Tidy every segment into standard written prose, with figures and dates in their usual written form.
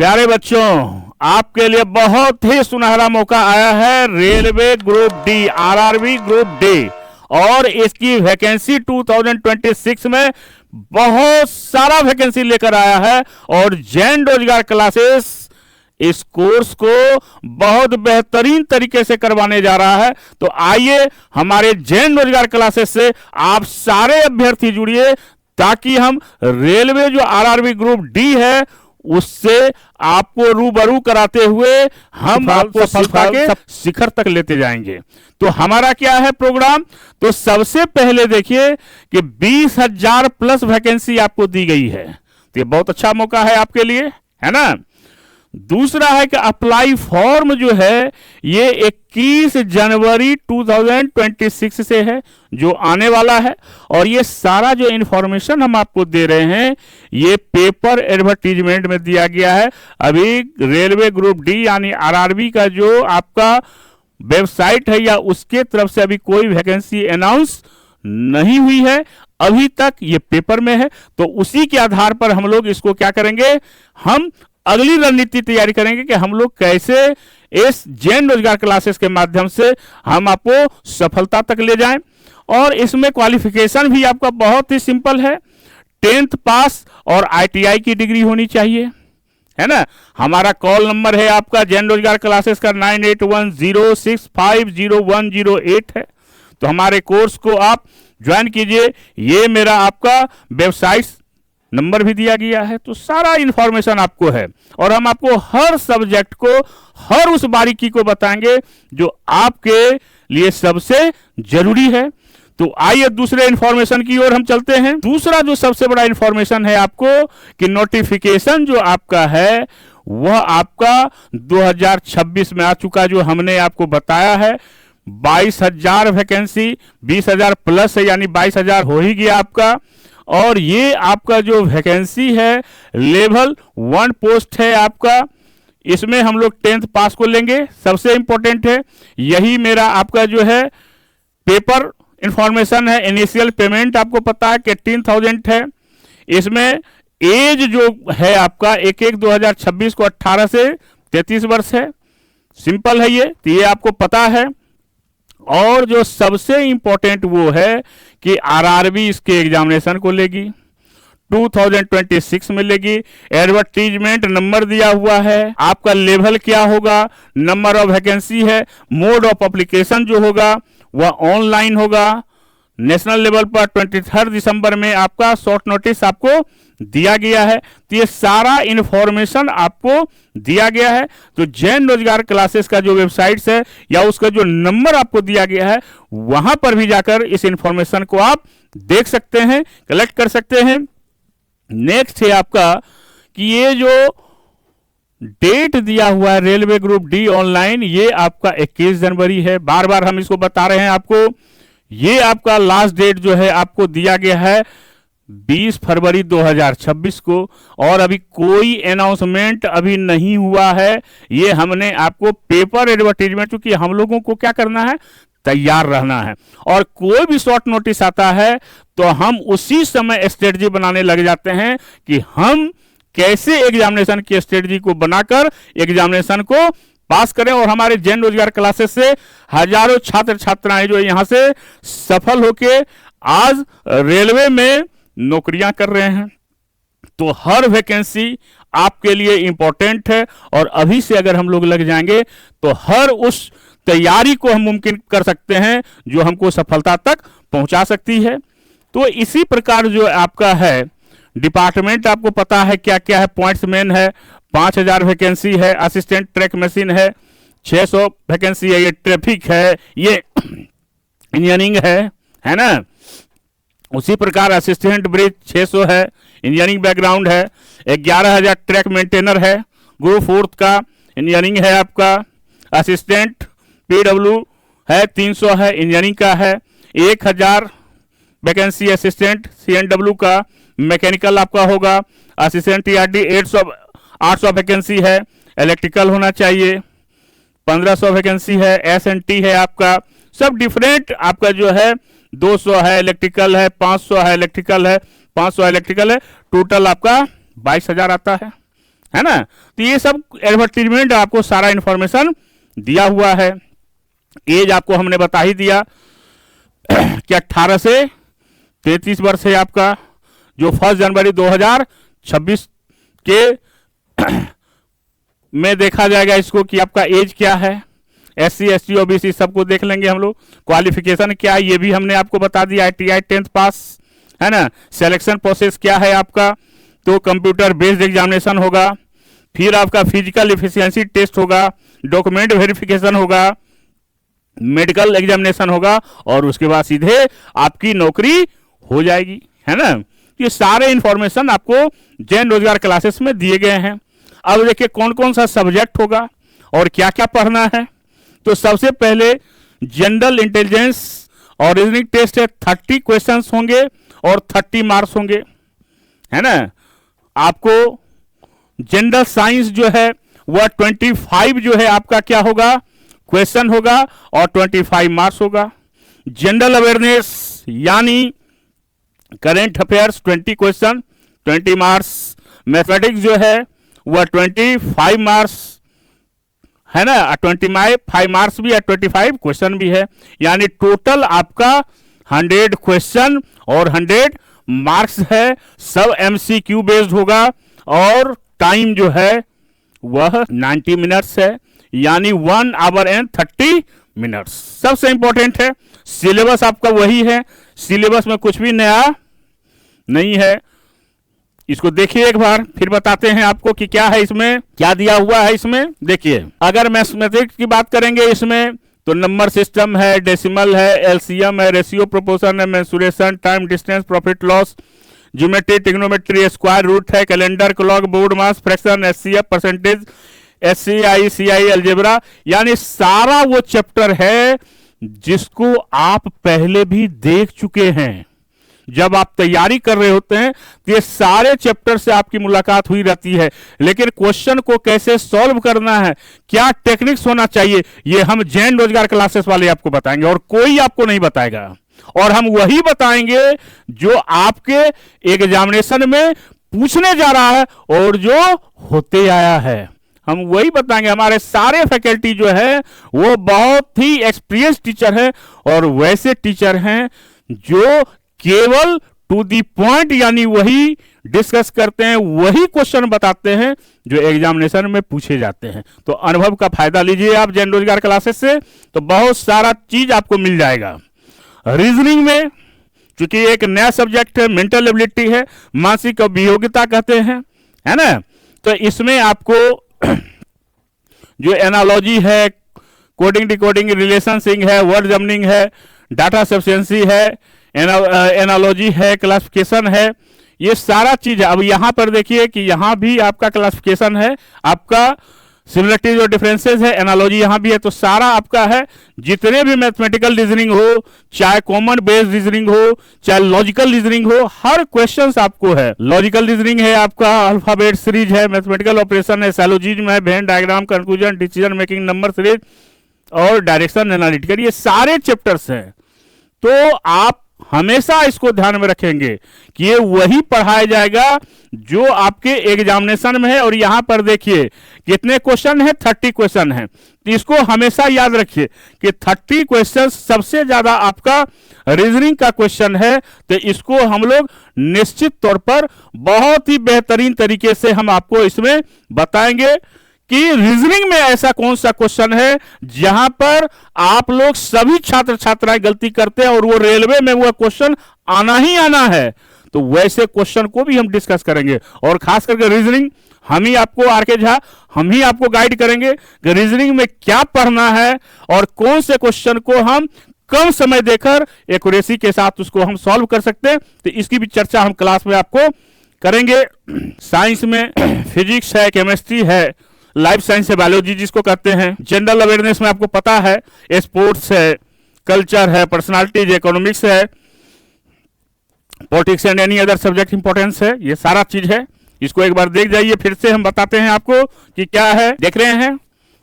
प्यारे बच्चों, आपके लिए बहुत ही सुनहरा मौका आया है। Railway group D, RRB group D, और इसकी वैकेंसी 2026 में बहुत सारा वैकेंसी लेकर आया है। और जैन रोजगार क्लासेस इस कोर्स को बहुत बेहतरीन तरीके से करवाने जा रहा है। तो आइए हमारे जैन रोजगार क्लासेस से आप सारे अभ्यर्थी जुड़िए, ताकि हम रेलवे जो आरआरबी ग्रुप डी है उससे आपको रूबरू कराते हुए हम आपको सफलता के शिखर तक लेते जाएंगे। तो हमारा क्या है प्रोग्राम? तो सबसे पहले देखिए कि 20,000 प्लस वैकेंसी आपको दी गई है, तो ये बहुत अच्छा मौका है आपके लिए, है ना। दूसरा है कि अप्लाई फॉर्म जो है ये 21 जनवरी 2026 से है, जो आने वाला है। और ये सारा जो इंफॉर्मेशन हम आपको दे रहे हैं ये पेपर एडवर्टीजमेंट में दिया गया है। अभी रेलवे ग्रुप डी यानी आरआरबी का जो आपका वेबसाइट है या उसके तरफ से अभी कोई वैकेंसी अनाउंस नहीं हुई है, अभी तक ये पेपर में है। तो उसी के आधार पर हम लोग इसको क्या करेंगे, हम अगली रणनीति तैयारी करेंगे कि हम लोग कैसे इस जैन रोजगार क्लासेस के माध्यम से हम आपको सफलता तक ले जाएं। और इसमें क्वालिफिकेशन भी आपका बहुत ही सिंपल है, 10th पास और आईटीआई की डिग्री होनी चाहिए, है ना। हमारा कॉल नंबर है आपका जैन रोजगार क्लासेस का 9810650108 है। तो हमारे कोर्स को आप ज्वाइन कीजिए। ये मेरा आपका वेबसाइट नंबर भी दिया गया है। तो सारा इंफॉर्मेशन आपको है और हम आपको हर सब्जेक्ट को, हर उस बारीकी को बताएंगे जो आपके लिए सबसे जरूरी है। तो आइए दूसरे इंफॉर्मेशन की ओर हम चलते हैं। दूसरा जो सबसे बड़ा इंफॉर्मेशन है आपको कि नोटिफिकेशन जो आपका है वह आपका 2026 में आ चुका, जो हमने आपको बताया है। 22,000 वैकेंसी, 20,000 प्लस है, यानी 22,000 हो ही गया आपका। और ये आपका जो वैकेंसी है लेवल 1 पोस्ट है आपका, इसमें हम लोग 10th पास को लेंगे। सबसे इंपॉर्टेंट है यही मेरा आपका जो है पेपर इंफॉर्मेशन है। इनिशियल पेमेंट आपको पता है कि 18,000 है। इसमें एज जो है आपका 1/1/2026 को 18 से 33 वर्ष है। सिंपल है ये, तो ये आपको पता है। और जो सबसे इंपॉर्टेंट वो है कि आरआरबी इसके एग्जामिनेशन को लेगी, 2026 में लेगी। एडवर्टीजमेंट नंबर दिया हुआ है, आपका लेवल क्या होगा, नंबर ऑफ वैकेंसी है, मोड ऑफ एप्लीकेशन जो होगा वह ऑनलाइन होगा। नेशनल लेवल पर 23 दिसंबर में आपका शॉर्ट नोटिस आपको दिया गया है। तो ये सारा इंफॉर्मेशन आपको दिया गया है। तो जैन रोजगार क्लासेस का जो वेबसाइट्स है या उसका जो नंबर आपको दिया गया है वहां पर भी जाकर इस इंफॉर्मेशन को आप देख सकते हैं, कलेक्ट कर सकते हैं। नेक्स्ट है आपका कि ये जो डेट दिया हुआ है रेलवे ग्रुप डी ऑनलाइन, ये आपका 21 जनवरी है। बार बार हम इसको बता रहे हैं आपको। ये आपका लास्ट डेट जो है आपको दिया गया है 20 फरवरी 2026 को। और अभी कोई अनाउंसमेंट अभी नहीं हुआ है। ये हमने आपको पेपर एडवर्टीजमेंट, क्योंकि हम लोगों को क्या करना है, तैयार रहना है। और कोई भी शॉर्ट नोटिस आता है तो हम उसी समय स्ट्रेटजी बनाने लग जाते हैं कि हम कैसे एग्जामिनेशन की स्ट्रेटजी को बनाकर एग्जामिनेशन को पास करें। और हमारे जैन रोजगार क्लासेस से हजारों छात्र छात्राएं जो यहां से सफल होके आज रेलवे में नौकरियां कर रहे हैं। तो हर वैकेंसी आपके लिए इंपॉर्टेंट है और अभी से अगर हम लोग लग जाएंगे तो हर उस तैयारी को हम मुमकिन कर सकते हैं जो हमको सफलता तक पहुंचा सकती है। तो इसी प्रकार जो आपका है डिपार्टमेंट आपको पता है क्या क्या है। पॉइंट्स मैन है, 5,000 वैकेंसी है। असिस्टेंट ट्रैक मशीन है, 600 वैकेंसी है। ये ट्रैफिक है, ये इंजीनियरिंग है ना। उसी प्रकार असिस्टेंट ब्रिज 600 है, इंजीनियरिंग बैकग्राउंड है। 11,000 ट्रैक मेंटेनर है, ग्रुप 4 का इंजीनियरिंग है आपका। असिस्टेंट पीडब्ल्यू है, 300 है, इंजीनियरिंग का है। 1,000 वैकेंसी असिस्टेंट सीएनडब्ल्यू का, मैकेनिकल आपका होगा। असिस्टेंट टीआरडी 800 वैकेंसी है, इलेक्ट्रिकल होना चाहिए। 1500 वैकेंसी है, एसएनटी है आपका। सब डिफरेंट आपका जो है 200 है, इलेक्ट्रिकल है, 500 है, इलेक्ट्रिकल है, 500 इलेक्ट्रिकल है। टोटल आपका 22,000 आता है। है ना। तो ये सब एडवर्टीजमेंट आपको सारा इंफॉर्मेशन दिया हुआ है। एज आपको हमने बता ही दिया कि 18 से 33 वर्ष है आपका, जो 1 जनवरी 2026 के में देखा जाएगा इसको कि आपका एज क्या है। SC ST OBC सबको देख लेंगे हम लोग। क्वालिफिकेशन क्या है ये भी हमने आपको बता दिया, ITI 10th पास, है ना। सिलेक्शन प्रोसेस क्या है आपका, तो कंप्यूटर बेस्ड एग्जामिनेशन होगा, फिर आपका फिजिकल एफिशिएंसी टेस्ट होगा, डॉक्यूमेंट वेरिफिकेशन होगा, मेडिकल एग्जामिनेशन होगा, और उसके बाद सीधे आपकी नौकरी हो जाएगी, है ना। ये सारे इंफॉर्मेशन आपको जैन रोजगार क्लासेस में दिए गए हैं। अब देखिए कौन कौन सा सब्जेक्ट होगा और क्या क्या पढ़ना है। तो सबसे पहले जनरल इंटेलिजेंस और रीजनिंग टेस्ट है, 30 क्वेश्चंस होंगे और 30 मार्क्स होंगे, है ना। आपको जनरल साइंस जो है वह 25 जो है आपका क्या होगा, क्वेश्चन होगा और 25 मार्क्स होगा। जनरल अवेयरनेस यानी current affairs 20 question 20 marks. Mathematics जो है वह 25 मार्क्स, है ना। 25 मार्क्स भी है, 25 क्वेश्चन भी है, यानी टोटल आपका 100 क्वेश्चन और 100 मार्क्स है। सब MCQ बेस्ड होगा और टाइम जो है वह 90 मिनट्स है, यानी 1 आवर एंड 30 मिनट्स। सबसे इंपॉर्टेंट है सिलेबस आपका वही है, सिलेबस में कुछ भी नया नहीं है। इसको देखिए एक बार, फिर बताते हैं आपको कि क्या है इसमें, क्या दिया हुआ है इसमें। देखिए अगर मैथमेटिक्स की बात करेंगे इसमें तो नंबर सिस्टम है, डेसिमल है, LCM है, रेशियो प्रोपोर्शन है, mensuration, time distance, profit loss, geometry, trigonometry, square root है, calendar, clock, BODMAS, fraction, SCF, percentage, SCI, CI, algebra, यानी सारा वो चैप्टर है जिसको आप पहले भी देख चुके हैं। जब आप तैयारी कर रहे होते हैं तो ये सारे चैप्टर से आपकी मुलाकात हुई रहती है, लेकिन क्वेश्चन को कैसे सॉल्व करना है, क्या टेक्निक्स होना चाहिए, ये हम जैन रोजगार क्लासेस वाले आपको बताएंगे और कोई आपको नहीं बताएगा। और हम वही बताएंगे जो आपके एग्जामिनेशन में पूछने जा रहा है और जो होते आया है, हम वही बताएंगे। हमारे सारे फैकल्टी जो है वो बहुत ही एक्सपीरियंस टीचर है और वैसे टीचर हैं जो केवल टू दी पॉइंट यानी वही डिस्कस करते हैं, वही क्वेश्चन बताते हैं जो एग्जामिनेशन में पूछे जाते हैं। तो अनुभव का फायदा लीजिए आप जैन रोजगार क्लासेस से, तो बहुत सारा चीज आपको मिल जाएगा। रीजनिंग में क्योंकि एक नया सब्जेक्ट है, मेंटल एबिलिटी है, मानसिक अभियोग्यता कहते हैं, है ना। तो इसमें आपको जो एनालॉजी है, कोडिंग डिकोडिंग, रिलेशनशिप है, वर्ड जमनिंग है, डाटा सफिशिएंसी है, एनालॉजी है, क्लासिफिकेशन है, ये सारा चीज है। अब यहां पर देखिए कि यहां भी आपका क्लासिफिकेशन है, आपका सिमिलरिटीज और डिफरेंसेस है, एनालॉजी यहां भी है। तो सारा आपका है, जितने भी मैथमेटिकल रीजनिंग हो, चाहे कॉमन बेस्ड रीजनिंग हो, चाहे लॉजिकल रीजनिंग हो, हर क्वेश्चंस आपको है। लॉजिकल रीजनिंग है आपका, अल्फाबेट सीरीज है, मैथमेटिकल ऑपरेशन है, सैलोजिज्म है, Venn diagram, conclusion, decision making, number series और डायरेक्शन एनालिटिकल, ये सारे चैप्टर्स हैं। तो आप हमेशा इसको ध्यान में रखेंगे कि ये वही पढ़ाया जाएगा जो आपके एग्जामिनेशन में है। और यहां पर देखिए कितने क्वेश्चन है, 30 क्वेश्चन है। तो इसको हमेशा याद रखिए कि 30 क्वेश्चन सबसे ज्यादा आपका रीजनिंग का क्वेश्चन है। तो इसको हम लोग निश्चित तौर पर बहुत ही बेहतरीन तरीके से हम आपको इसमें बताएंगे कि रीजनिंग में ऐसा कौन सा क्वेश्चन है जहां पर आप लोग सभी छात्र छात्राएं गलती करते हैं और वो रेलवे में वो क्वेश्चन आना ही आना है। तो वैसे क्वेश्चन को भी हम डिस्कस करेंगे और खास करके रीजनिंग हम ही आपको, आरके झा, हम ही आपको गाइड करेंगे कि रीजनिंग में क्या पढ़ना है और कौन से क्वेश्चन को हम कम समय देकर एक्यूरेसी के साथ उसको हम सॉल्व कर सकते हैं। तो इसकी भी चर्चा हम क्लास में आपको करेंगे। साइंस में फिजिक्स है, केमिस्ट्री है, लाइफ साइंस है, बायोलॉजी जिसको कहते हैं। जनरल अवेयरनेस में आपको पता है स्पोर्ट्स है, कल्चर है, पर्सनालिटीज, इकोनॉमिक्स है, politics and any other subject importance है, ये सारा चीज है। इसको एक बार देख जाइए, फिर से हम बताते हैं आपको कि क्या है। देख रहे हैं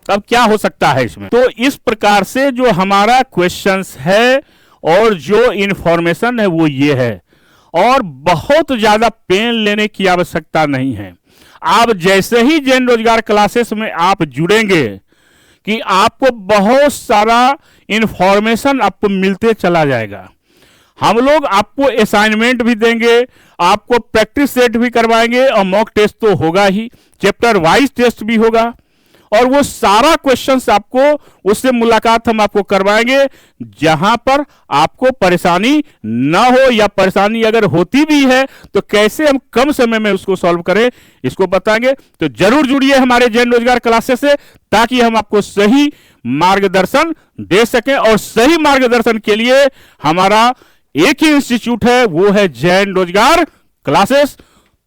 अब क्या हो सकता है इसमें। तो इस प्रकार से जो हमारा क्वेश्चंस है और जो इंफॉर्मेशन है वो ये है, और बहुत ज्यादा पेन लेने की आवश्यकता नहीं है। आप जैसे ही जैन रोजगार क्लासेस में आप जुड़ेंगे कि आपको बहुत सारा इंफॉर्मेशन आपको मिलते चला जाएगा। हम लोग आपको असाइनमेंट भी देंगे, आपको प्रैक्टिस सेट भी करवाएंगे और मॉक टेस्ट तो होगा ही, चैप्टर वाइज टेस्ट भी होगा और वो सारा क्वेश्चंस आपको उससे मुलाकात हम आपको करवाएंगे, जहां पर आपको परेशानी ना हो या परेशानी अगर होती भी है तो कैसे हम कम समय में उसको सॉल्व करें इसको बताएंगे। तो जरूर जुड़िए हमारे जैन रोजगार क्लासेस से ताकि हम आपको सही मार्गदर्शन दे सकें। और सही मार्गदर्शन के लिए हमारा एक ही इंस्टीट्यूट है, वो है जैन रोजगार क्लासेस।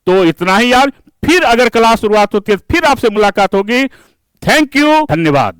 तो इतना ही यार, फिर अगर क्लास शुरुआत होती है फिर आपसे मुलाकात होगी। थैंक यू, धन्यवाद।